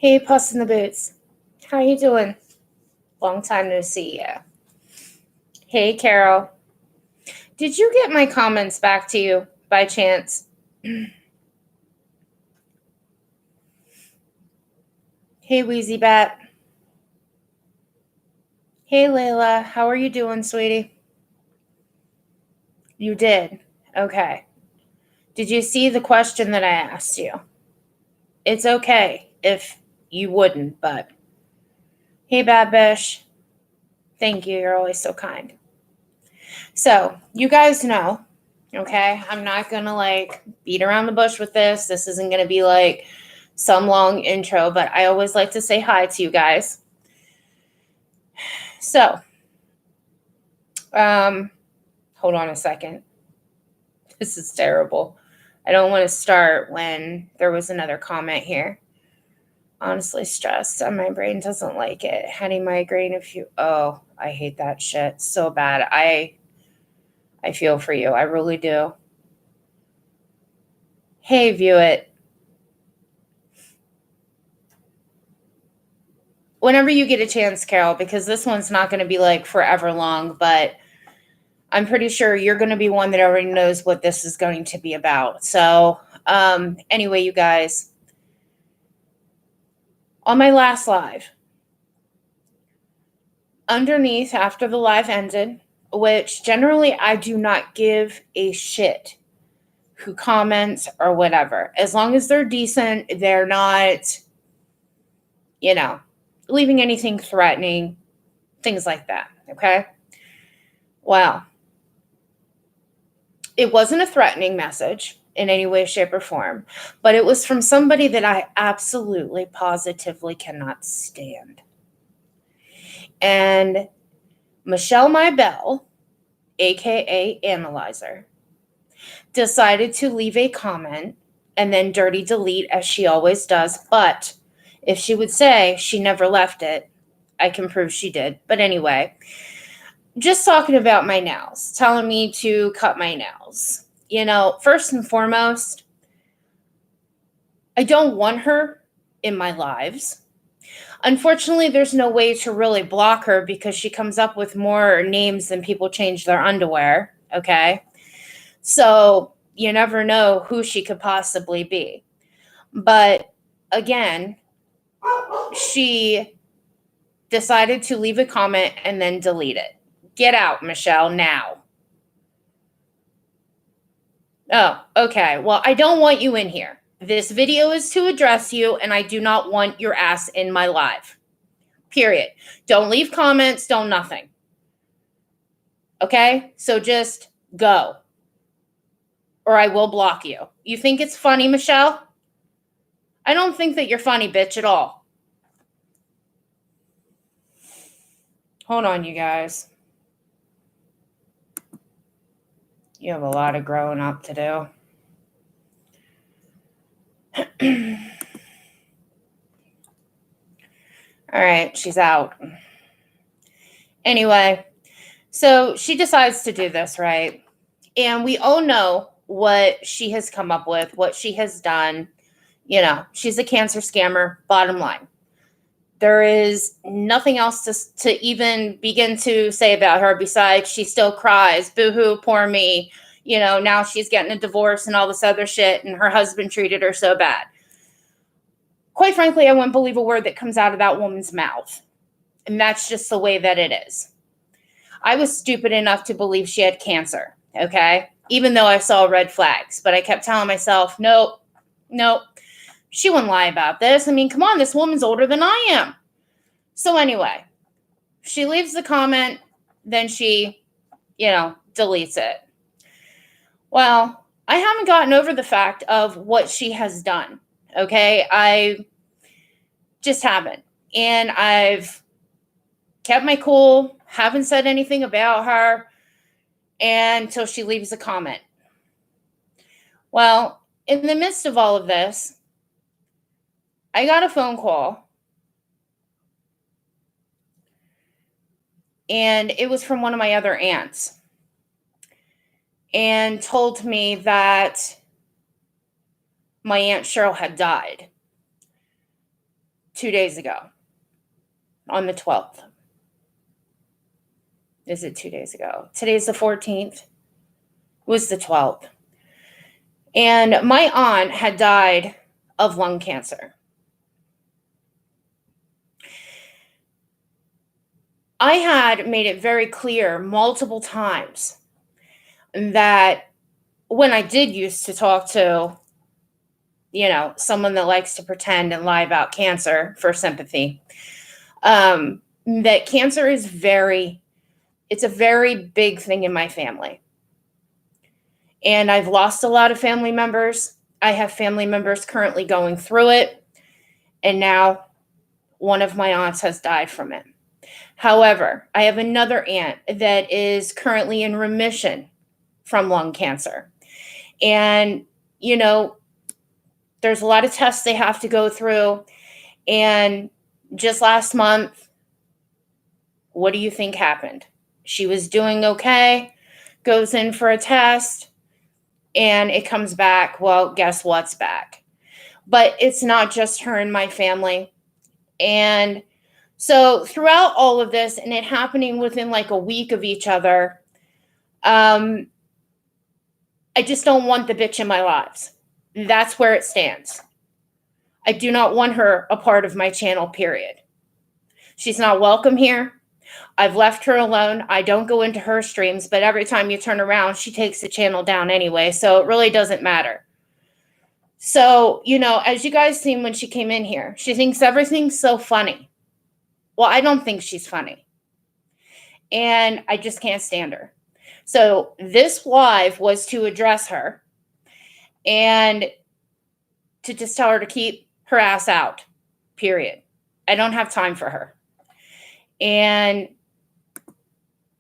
Hey, Puss in the Boots. How you doing? Long time no see ya. Hey, Carol. Did you get my comments back to you by chance? Hey, Wheezy Bat. Hey, Layla. How are you doing, sweetie? You did? Okay. Did you see the question that I asked you? It's okay if you wouldn't, but... Hey, Bad Bish. Thank you. You're always so kind. So, you guys know, okay? I'm not going to, beat around the bush with this. This isn't going to be, some long intro, but I always like to say hi to you guys. So, hold on a second. This is terrible. I don't want to start when there was another comment here. Honestly stressed and my brain doesn't like it. Had a migraine oh, I hate that shit so bad. I feel for you. I really do. Hey, view it. Whenever you get a chance, Carol, because this one's not going to be forever long, but I'm pretty sure you're going to be one that already knows what this is going to be about. So, anyway, you guys, on my last live, underneath after the live ended, which generally I do not give a shit who comments or whatever. As long as they're decent, they're not, leaving anything threatening, things like that, okay? Well, it wasn't a threatening message in any way, shape, or form, but it was from somebody that I absolutely, positively cannot stand. And Michelle My Bell, aka Analyzer, decided to leave a comment and then dirty delete as she always does. But if she would say she never left it, I can prove she did. But anyway, just talking about my nails, telling me to cut my nails. First and foremost, I don't want her in my lives. Unfortunately, there's no way to really block her because she comes up with more names than people change their underwear, okay? So you never know who she could possibly be. But again, she decided to leave a comment and then delete it. Get out, Michelle, now. Oh, okay. Well, I don't want you in here. This video is to address you, and I do not want your ass in my live. Period. Don't leave comments, don't nothing. Okay? So just go. Or I will block you. You think it's funny, Michelle? I don't think that you're funny, bitch, at all. Hold on, you guys. You have a lot of growing up to do. All right, she's out. Anyway, so she decides to do this, right? And we all know what she has come up with, what she has done. She's a cancer scammer, bottom line. There is nothing else to even begin to say about her besides she still cries, boo-hoo, poor me. Now she's getting a divorce and all this other shit, and her husband treated her so bad. Quite frankly, I wouldn't believe a word that comes out of that woman's mouth. And that's just the way that it is. I was stupid enough to believe she had cancer, okay? Even though I saw red flags. But I kept telling myself, nope, she wouldn't lie about this. I mean, come on, this woman's older than I am. So anyway, she leaves the comment, then she, deletes it. Well, I haven't gotten over the fact of what she has done, okay? I just haven't. And I've kept my cool, haven't said anything about her until she leaves a comment. Well, in the midst of all of this, I got a phone call. And it was from one of my other aunts. And told me that my Aunt Cheryl had died. 2 days ago on the 12th. Is it 2 days ago? Today's the 14th. It was the 12th. And my aunt had died of lung cancer. I had made it very clear multiple times that when I did used to talk to, someone that likes to pretend and lie about cancer for sympathy, that cancer is it's a very big thing in my family. And I've lost a lot of family members. I have family members currently going through it. And now one of my aunts has died from it. However, I have another aunt that is currently in remission from lung cancer. And, there's a lot of tests they have to go through. And just last month, what do you think happened? She was doing okay, goes in for a test, and it comes back, well, guess what's back? But it's not just her and my family. And so throughout all of this, and it happening within like a week of each other, I just don't want the bitch in my lives. That's where it stands. I do not want her a part of my channel, period. She's not welcome here. I've left her alone. I don't go into her streams, but every time you turn around, she takes the channel down anyway, so it really doesn't matter. So, as you guys seen when she came in here, she thinks everything's so funny. Well, I don't think she's funny. And I just can't stand her. So this live was to address her and to just tell her to keep her ass out, period. I don't have time for her. And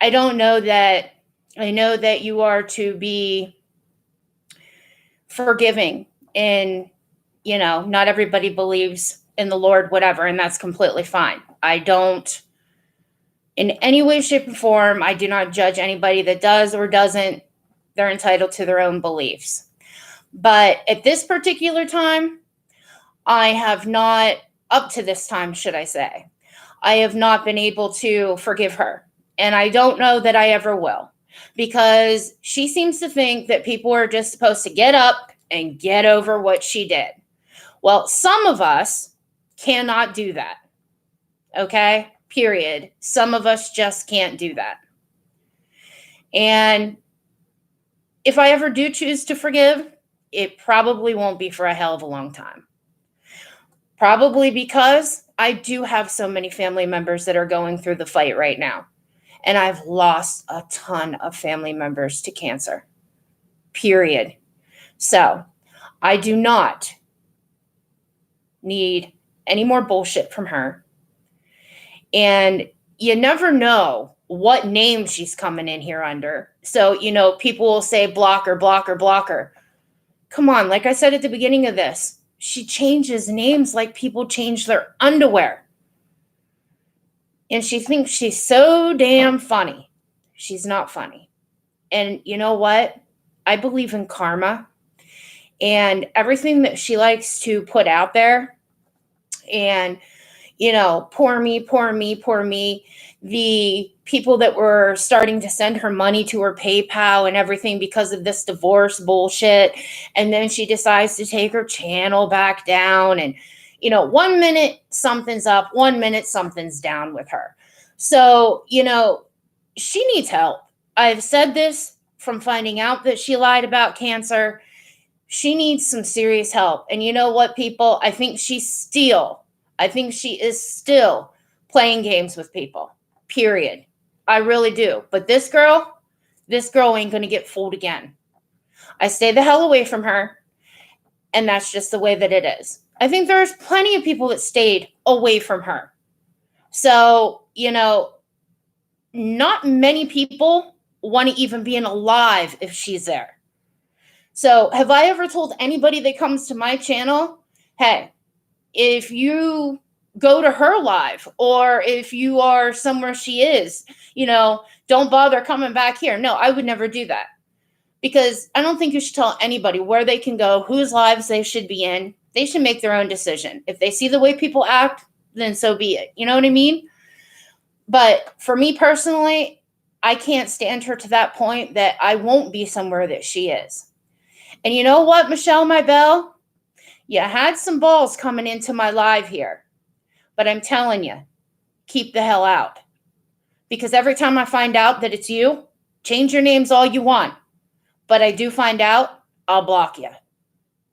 I know that you are to be forgiving, and, not everybody believes in the Lord, whatever, and that's completely fine. I don't, in any way, shape, or form, I do not judge anybody that does or doesn't. They're entitled to their own beliefs. But at this particular time, I have not, up to this time, should I say, I have not been able to forgive her. And I don't know that I ever will, because she seems to think that people are just supposed to get up and get over what she did. Well, some of us cannot do that. Okay? Period. Some of us just can't do that. And if I ever do choose to forgive, it probably won't be for a hell of a long time. Probably because I do have so many family members that are going through the fight right now. And I've lost a ton of family members to cancer. Period. So I do not need any more bullshit from her. And you never know what name she's coming in here under. So, people will say blocker, blocker, blocker. Come on, like I said at the beginning of this, she changes names like people change their underwear. And she thinks she's so damn funny. She's not funny. And you know what? I believe in karma. And everything that she likes to put out there, and, poor me, poor me, poor me. The people that were starting to send her money to her PayPal and everything because of this divorce bullshit. And then she decides to take her channel back down. And, 1 minute something's up, 1 minute something's down with her. So, she needs help. I've said this from finding out that she lied about cancer. She needs some serious help. And you know what, people? I think she is still playing games with people. Period. I really do. But this girl ain't going to get fooled again. I stay the hell away from her. And that's just the way that it is. I think there's plenty of people that stayed away from her. So, not many people want to even be alive if she's there. So have I ever told anybody that comes to my channel, hey, if you go to her live, or if you are somewhere she is, don't bother coming back here. No, I would never do that, because I don't think you should tell anybody where they can go, whose lives they should be in. They should make their own decision. If they see the way people act, then so be it. You know what I mean? But for me personally, I can't stand her to that point that I won't be somewhere that she is. And you know what, Michelle, my belle? You had some balls coming into my live here. But I'm telling you, keep the hell out. Because every time I find out that it's you, change your names all you want. But I do find out, I'll block you.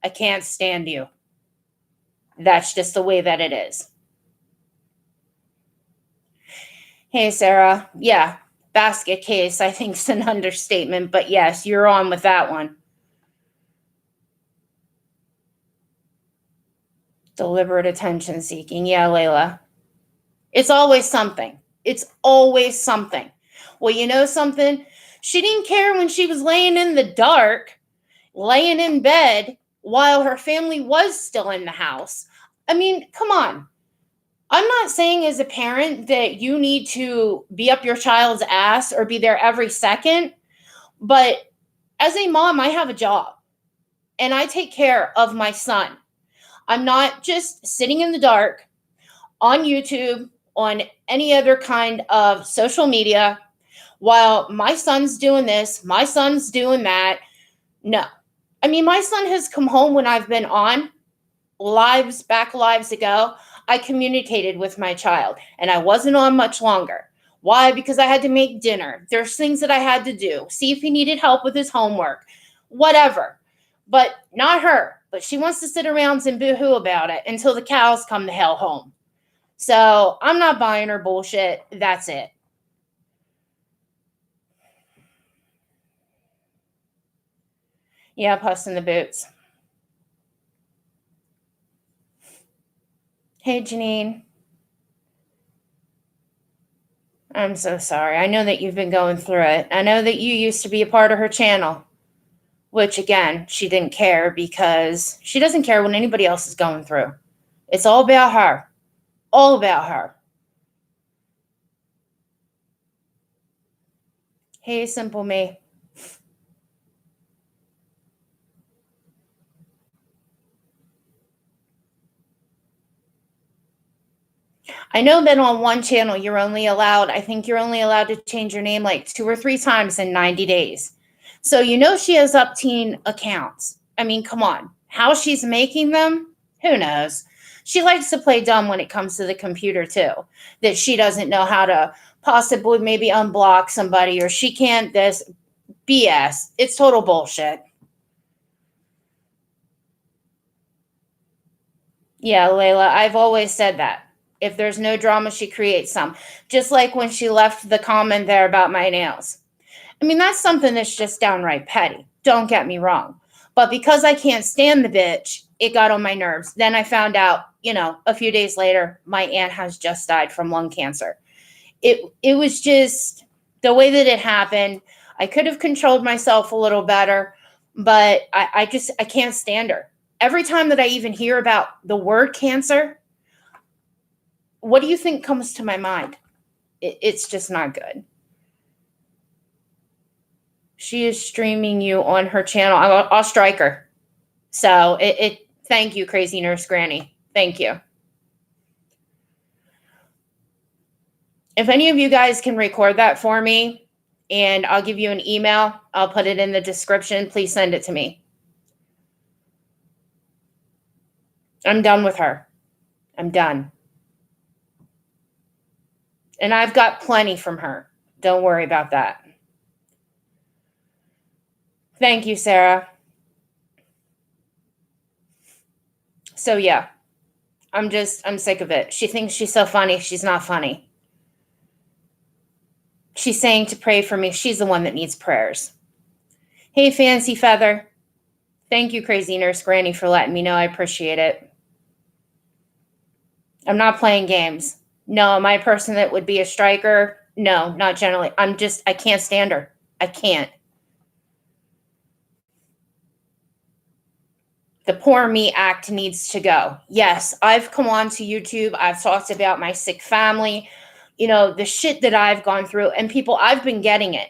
I can't stand you. That's just the way that it is. Hey, Sarah. Yeah, basket case, I think is an understatement. But yes, you're on with that one. Deliberate attention seeking. Yeah, Layla. It's always something. It's always something. Well, you know something? She didn't care when she was laying in the dark, laying in bed while her family was still in the house. I mean, come on. I'm not saying as a parent that you need to be up your child's ass or be there every second, but as a mom, I have a job and I take care of my son. I'm not just sitting in the dark on YouTube, on any other kind of social media, while my son's doing this, my son's doing that. No. I mean, my son has come home when I've been on lives ago. I communicated with my child and I wasn't on much longer. Why? Because I had to make dinner. There's things that I had to do. See if he needed help with his homework, whatever. But not her. But she wants to sit around and boo-hoo about it until the cows come the hell home. So I'm not buying her bullshit. That's it. Yeah, Puss in the Boots. Hey, Janine. I'm so sorry. I know that you've been going through it. I know that you used to be a part of her channel, which, again, she didn't care because she doesn't care what anybody else is going through. It's all about her. All about her. Hey, Simple Me. I know that on one channel I think you're only allowed to change your name like 2 or 3 times in 90 days. So you know she has upteen accounts. I mean, come on. How she's making them? Who knows? She likes to play dumb when it comes to the computer too. That she doesn't know how to possibly maybe unblock somebody or she can't this BS. It's total bullshit. Yeah, Layla, I've always said that. If there's no drama, she creates some. Just like when she left the comment there about my nails. I mean, that's something that's just downright petty. Don't get me wrong. But because I can't stand the bitch, it got on my nerves. Then I found out, a few days later, my aunt has just died from lung cancer. It was just the way that it happened. I could have controlled myself a little better, but I can't stand her. Every time that I even hear about the word cancer, what do you think comes to my mind? It's just not good. She is streaming you on her channel. I'll strike her. So thank you, Crazy Nurse Granny. Thank you. If any of you guys can record that for me, and I'll give you an email, I'll put it in the description. Please send it to me. I'm done with her. I'm done. And I've got plenty from her. Don't worry about that. Thank you, Sarah. So yeah, I'm sick of it. She thinks she's so funny. She's not funny. She's saying to pray for me. She's the one that needs prayers. Hey, Fancy Feather. Thank you, Crazy Nurse Granny, for letting me know. I appreciate it. I'm not playing games. No, am I a person that would be a striker? No, not generally. I can't stand her. I can't. The poor me act needs to go. Yes, I've come on to YouTube. I've talked about my sick family, the shit that I've gone through, and people, I've been getting it.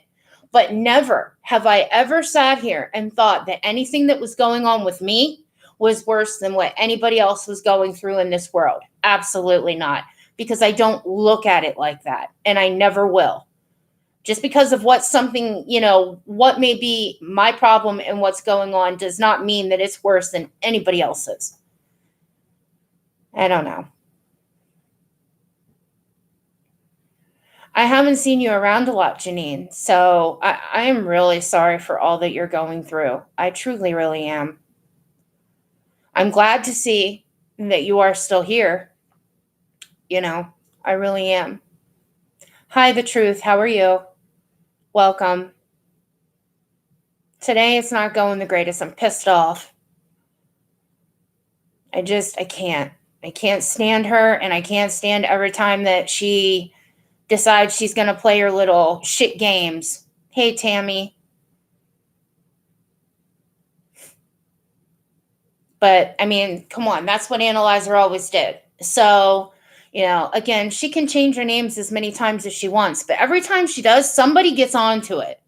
But never have I ever sat here and thought that anything that was going on with me was worse than what anybody else was going through in this world. Absolutely not. Because I don't look at it like that. And I never will. Just because of what something, what may be my problem and what's going on does not mean that it's worse than anybody else's. I don't know. I haven't seen you around a lot, Janine. So I am really sorry for all that you're going through. I truly, really am. I'm glad to see that you are still here. I really am. Hi, The Truth. How are you? Welcome. Today it's not going the greatest. I'm pissed off. I can't. I can't stand her, and I can't stand every time that she decides she's going to play her little shit games. Hey, Tammy. But, I mean, come on. That's what Analyzer always did. So, again, she can change her names as many times as she wants. But every time she does, somebody gets onto it.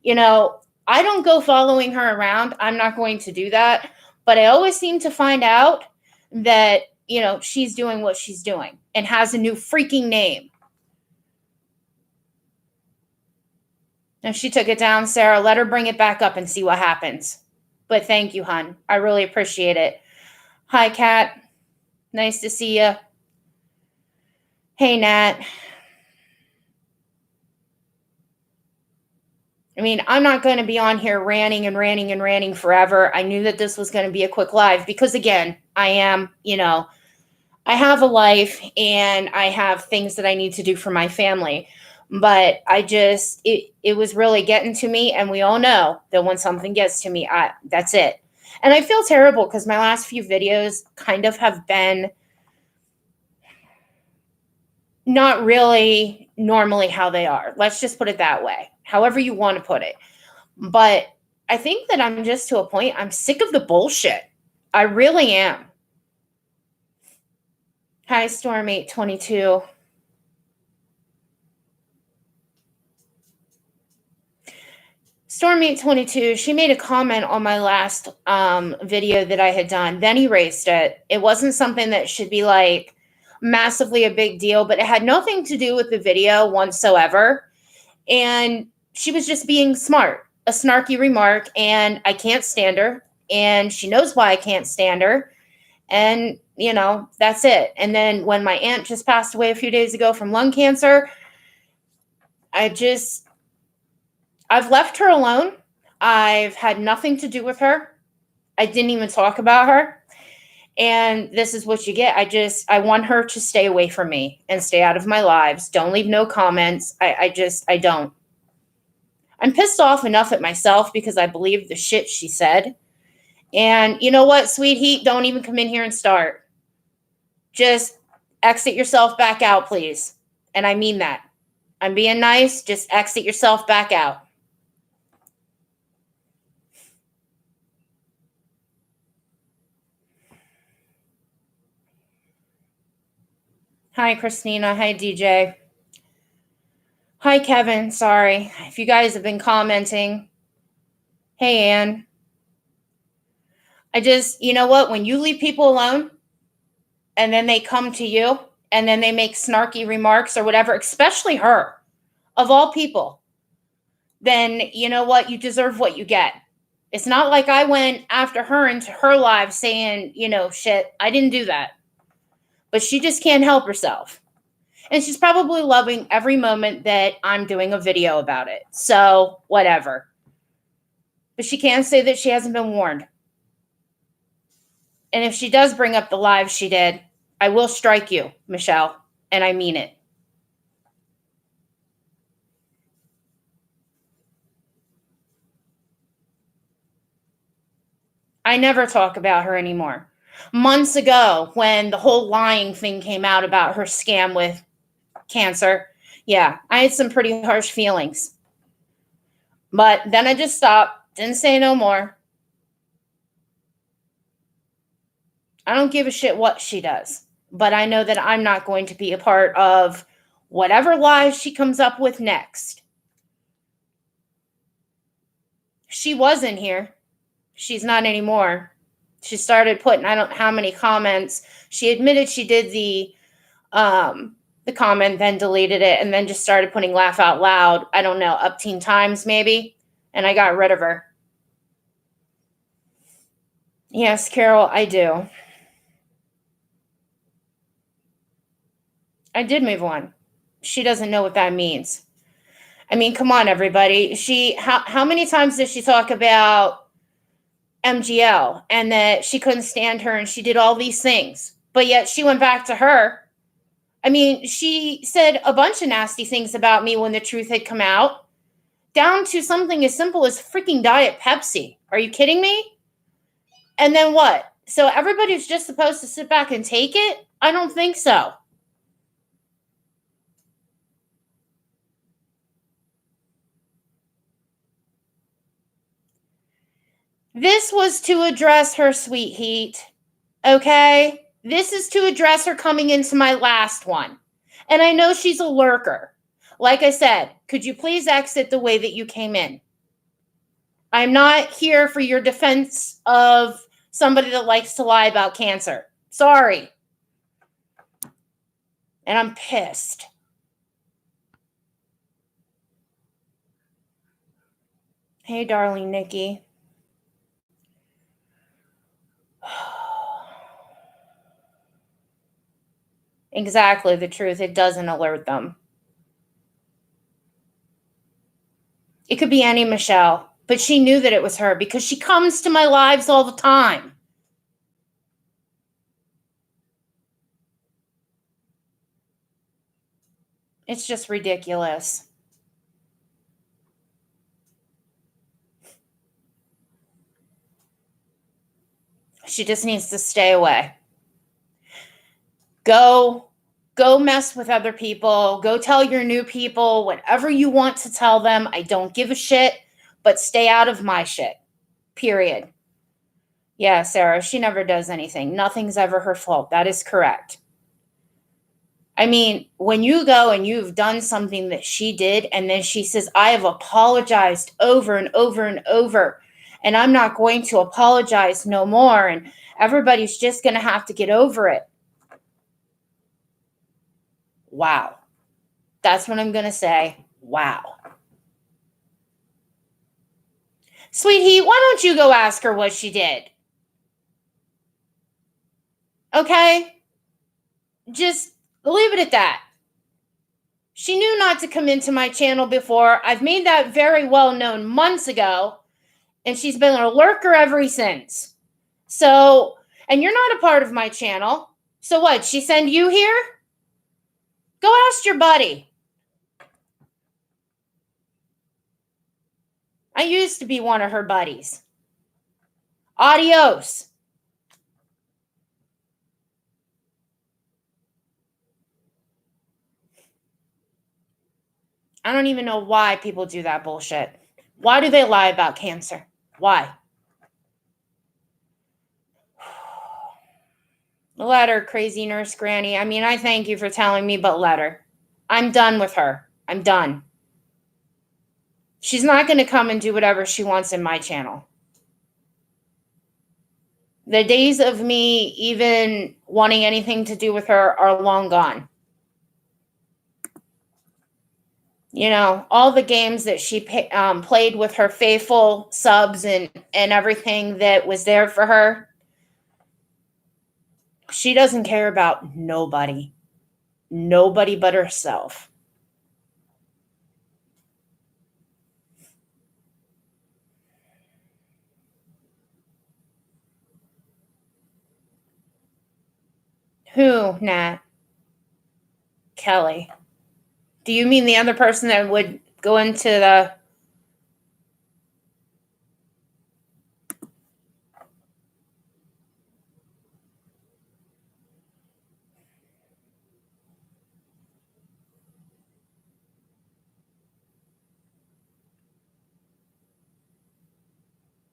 I don't go following her around. I'm not going to do that. But I always seem to find out that, she's doing what she's doing and has a new freaking name. If she took it down, Sarah, let her bring it back up and see what happens. But thank you, hon. I really appreciate it. Hi, Kat. Nice to see you. Hey, Nat. I mean, I'm not going to be on here ranting and ranting and ranting forever. I knew that this was going to be a quick live because, again, I am, I have a life and I have things that I need to do for my family. But it was really getting to me. And we all know that when something gets to me, that's it. And I feel terrible because my last few videos kind of have been not really normally how they are. Let's just put it that way. However you want to put it. But I think that I'm just to a point, I'm sick of the bullshit. I really am. Hi, Storm 822. Storm 822, she made a comment on my last video that I had done, then erased it. It wasn't something that should be like massively a big deal, but it had nothing to do with the video whatsoever. And she was just being smart, a snarky remark, and I can't stand her. And she knows why I can't stand her. And, that's it. And then when my aunt just passed away a few days ago from lung cancer, I've left her alone. I've had nothing to do with her. I didn't even talk about her. And this is what you get. I want her to stay away from me and stay out of my lives. Don't leave no comments. I don't. I'm pissed off enough at myself because I believe the shit she said. And you know what, sweet heat, don't even come in here and start. Just exit yourself back out, please. And I mean that. I'm being nice. Just exit yourself back out. Hi, Christina. Hi, DJ. Hi, Kevin. Sorry. If you guys have been commenting. Hey, Ann. You know what? When you leave people alone and then they come to you and then they make snarky remarks or whatever, especially her, of all people, then you know what? You deserve what you get. It's not like I went after her into her live saying, shit. I didn't do that. But she just can't help herself. And she's probably loving every moment that I'm doing a video about it. So, whatever. But she can't say that she hasn't been warned. And if she does bring up the live she did, I will strike you, Michelle. And I mean it. I never talk about her anymore. Months ago, when the whole lying thing came out about her scam with cancer, yeah, I had some pretty harsh feelings. But then I just stopped, didn't say no more. I don't give a shit what she does, but I know that I'm not going to be a part of whatever lies she comes up with next. She was in here. She's not anymore. She started putting, I don't know how many comments. She admitted she did the comment, then deleted it, and then just started putting laugh out loud, I don't know, up teen times maybe. And I got rid of her. Yes, Carol, I do. I did move on. She doesn't know what that means. I mean, come on, everybody. How many times did she talk about MGL and that she couldn't stand her and she did all these things, but yet she went back to her. I mean, she said a bunch of nasty things about me when the truth had come out, down to something as simple as freaking Diet Pepsi. Are you kidding me? And then what? So everybody's just supposed to sit back and take it? I don't think so. This was to address her sweet heat, okay? This is to address her coming into my last one. And I know she's a lurker. Like I said, could you please exit the way that you came in? I'm not here for your defense of somebody that likes to lie about cancer. Sorry. And I'm pissed. Hey, darling Nikki. Exactly, the truth. It doesn't alert them. It could be any Michelle, but she knew that it was her because she comes to my lives all the time. It's just ridiculous. She just needs to stay away. Go mess with other people. Go tell your new people whatever you want to tell them. I don't give a shit, but stay out of my shit. Period. Yeah, Sarah, she never does anything. Nothing's ever her fault. That is correct. I mean, when you go and you've done something that she did, and then she says, I have apologized over and over and over, and I'm not going to apologize no more, and everybody's just going to have to get over it. Wow. That's what I'm going to say. Wow. Sweet Heat, why don't you go ask her what she did? Okay? Just leave it at that. She knew not to come into my channel before. I've made that very well known months ago, and she's been a lurker ever since. So, and you're not a part of my channel. So what, she send you here? Go ask your buddy. I used to be one of her buddies. Adios. I don't even know why people do that bullshit. Why do they lie about cancer? Why? Let her, crazy nurse granny. I mean, I thank you for telling me, but let her. I'm done with her. I'm done. She's not going to come and do whatever she wants in my channel. The days of me even wanting anything to do with her are long gone. You know, all the games that she played with her faithful subs and everything that was there for her, she doesn't care about nobody. Nobody but herself. Who, Nat? Kelly. Do you mean the other person that would go into the...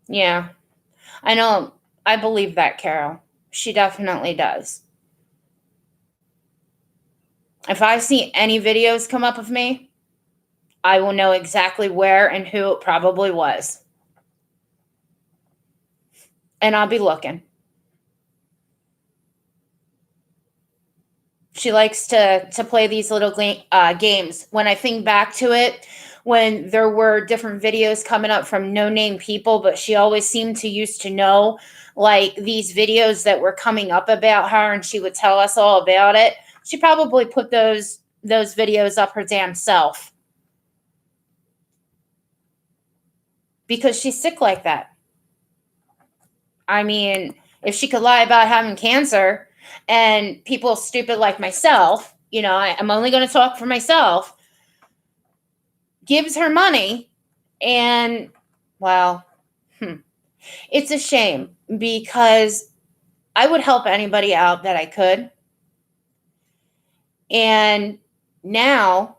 Yeah, I know. I believe that, Carol. She definitely does. If I see any videos come up of me, I will know exactly where and who it probably was. And I'll be looking. She likes to play these little games. When I think back to it, when there were different videos coming up from no name people, but she always seemed to used to know like these videos that were coming up about her, and she would tell us all about it. She probably put those videos up her damn self because she's sick like that. I mean, if she could lie about having cancer and people stupid like myself, I'm only going to talk for myself, gives her money, and, well, it's a shame because I would help anybody out that I could. And now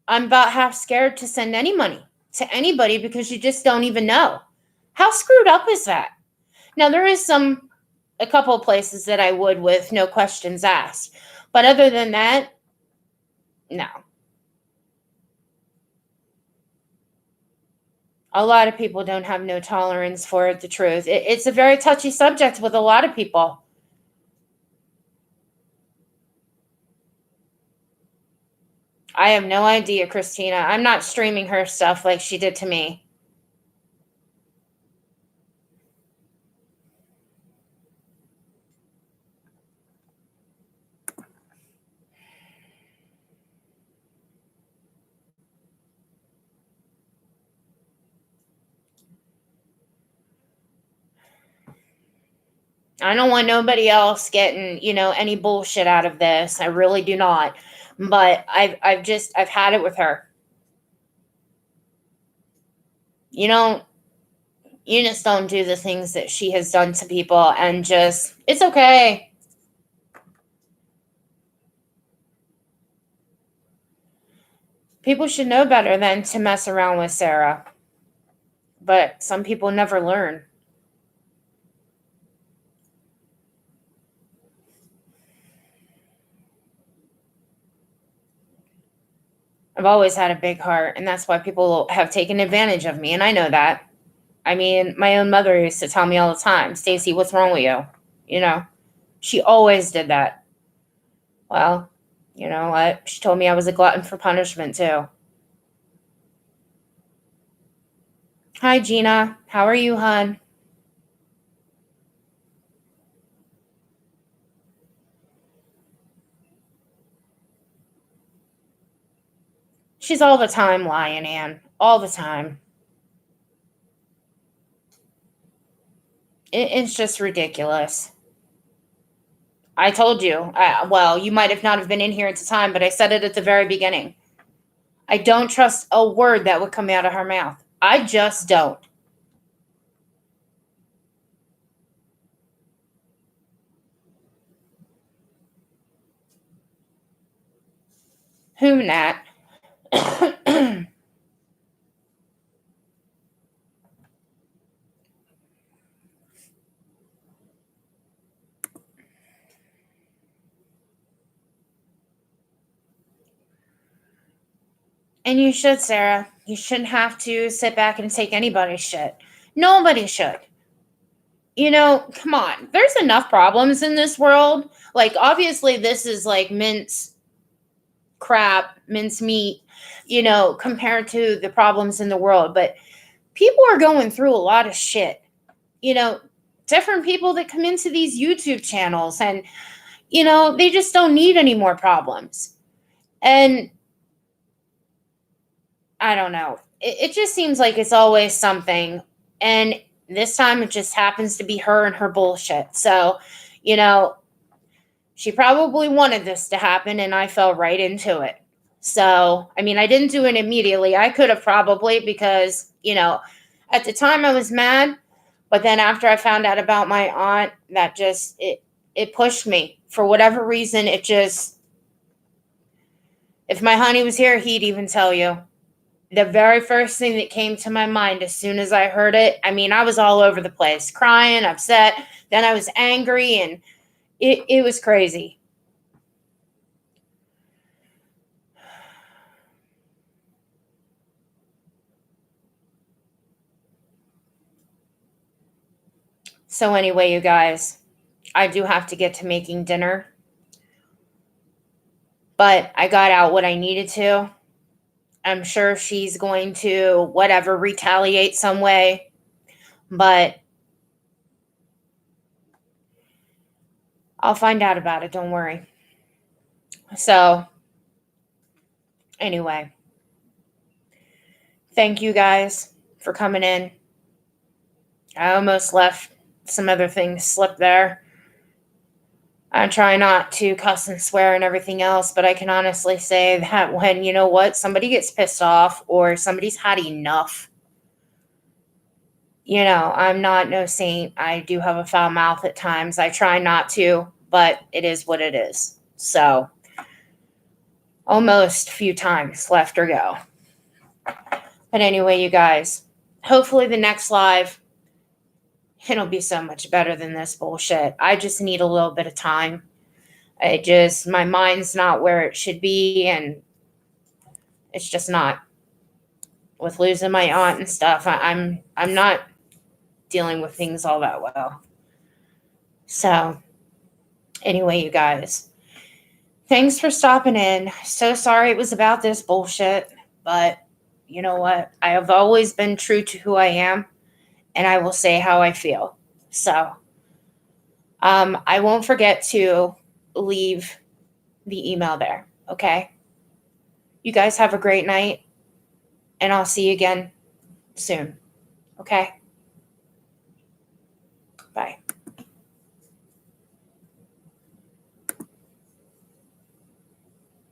I'm about half scared to send any money to anybody because you just don't even know. How screwed up is that? Now, there is a couple of places that I would with no questions asked. But other than that, no. A lot of people don't have no tolerance for the truth. It's a very touchy subject with a lot of people. I have no idea, Christina. I'm not streaming her stuff like she did to me. I don't want nobody else getting, any bullshit out of this. I really do not. But I've had it with her. You don't you just don't do the things that she has done to people, and just, it's okay. People should know better than to mess around with Sarah. But some people never learn. I've always had a big heart, and that's why people have taken advantage of me, and I know that. I mean, my own mother used to tell me all the time, Stacy, what's wrong with you? She always did that. Well, you know what? She told me I was a glutton for punishment, too. Hi, Gina. How are you, hon? She's all the time lying, Ann. All the time. It's just ridiculous. I told you. Well, you might have not have been in here at the time, but I said it at the very beginning. I don't trust a word that would come out of her mouth. I just don't. Who, Nat? And you should, Sarah. You shouldn't have to sit back and take anybody's shit. Nobody should. Come on. There's enough problems in this world. Like, obviously, this is like mince meat, compared to the problems in the world. But people are going through a lot of shit. Different people that come into these YouTube channels, and, they just don't need any more problems. And I don't know. It just seems like it's always something. And this time it just happens to be her and her bullshit. So, she probably wanted this to happen, and I fell right into it. So, I mean, I didn't do it immediately. I could have probably, because, at the time I was mad. But then after I found out about my aunt, that just, it pushed me. For whatever reason, it just, if my honey was here, he'd even tell you. The very first thing that came to my mind as soon as I heard it, I mean, I was all over the place, crying, upset. Then I was angry, and it was crazy. So anyway, you guys, I do have to get to making dinner. But I got out what I needed to. I'm sure she's going to, whatever, retaliate some way. But I'll find out about it. Don't worry. So, anyway, thank you guys for coming in. I almost left some other things slip there. I try not to cuss and swear and everything else, but I can honestly say that when, you know what, somebody gets pissed off or somebody's had enough, you know, I'm not no saint. I do have a foul mouth at times. I try not to, but it is what it is. So, almost a few times left or go. But anyway, you guys, hopefully the next live, it'll be so much better than this bullshit. I just need a little bit of time. My mind's not where it should be, and it's just not. With losing my aunt and stuff, I'm not dealing with things all that well. So, anyway, you guys, thanks for stopping in. So sorry it was about this bullshit, but you know what? I have always been true to who I am, and I will say how I feel. So, I won't forget to leave the email there, okay? You guys have a great night, and I'll see you again soon, okay? Bye.